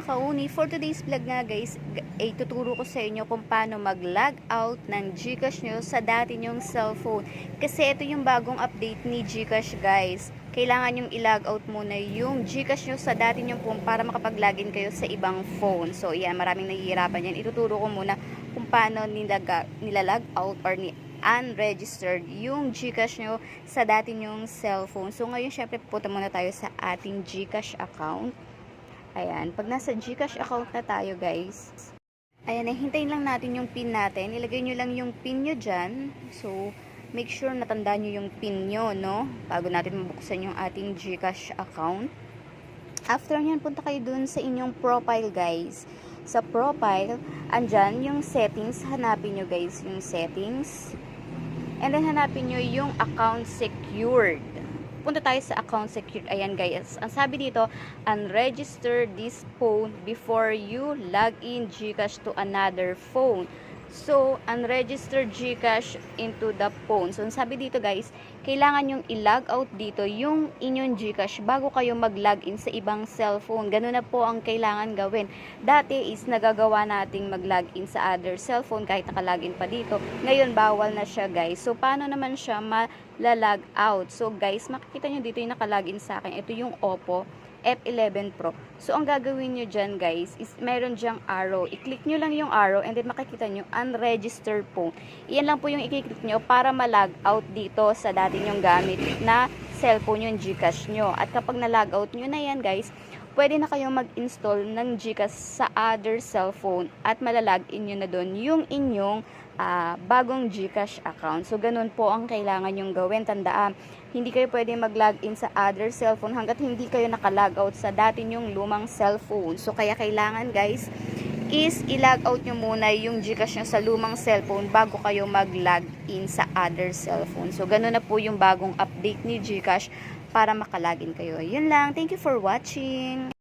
mga kauni, for today's vlog nga guys, ay tuturo ko sa inyo kung paano mag-log out ng GCash nyo sa dati nyong cellphone. Kasi ito yung bagong update ni GCash guys. Kailangan yung i-log out muna yung GCash nyo sa dati nyong phone para makapag-login kayo sa ibang phone. So yan, maraming nahihirapan yan. Ituturo ko muna kung paano nila-log out or unregistered yung GCash nyo sa dati nyong cellphone. So ngayon syempre pupunta muna tayo sa ating GCash account. Ayan, pag nasa GCash account na tayo guys, ayan, hintayin lang natin yung pin natin. Ilagay nyo lang yung pin nyo dyan. So, make sure natandaan nyo yung pin nyo, no? Bago natin mabuksan yung ating GCash account. After nyan, punta kayo dun sa inyong profile guys. Sa profile, andyan yung settings. Hanapin nyo guys yung settings. And then hanapin nyo yung account secured. Punta tayo sa account secured. Ayan guys, ang sabi dito, unregister this phone before you log in GCash to another phone. So, unregistered GCash into the phone. So, ang sabi dito guys, kailangan yung i-log out dito yung inyong GCash bago kayo mag-log in sa ibang cellphone. Ganun na po ang kailangan gawin. Dati is nagagawa nating mag-log in sa other cellphone kahit naka-login pa dito. Ngayon, bawal na siya guys. So, paano naman siya ma-log out? So, guys, makikita nyo dito yung naka-login sa akin. Ito yung Oppo F11 Pro. So, ang gagawin nyo dyan, guys, is meron dyang arrow. I-click nyo lang yung arrow and then makikita nyo, unregistered phone. Iyan lang po yung i-click nyo para ma-log out dito sa dati nyong gamit na cellphone yung GCash nyo. At kapag na-log out nyo na yan, guys, pwede na kayong mag-install ng GCash sa other cellphone at malalagin nyo na doon yung inyong bagong GCash account. So, ganun po ang kailangan yung gawin. Tandaan, hindi kayo pwede mag-login sa other cellphone hanggat hindi kayo naka-log out sa dati nyong lumang cellphone. So, kaya kailangan guys, is i-log out nyo muna yung GCash nyo sa lumang cellphone bago kayo mag-log in sa other cellphone. So, ganun na po yung bagong update ni GCash para makalagin kayo. Yun lang. Thank you for watching.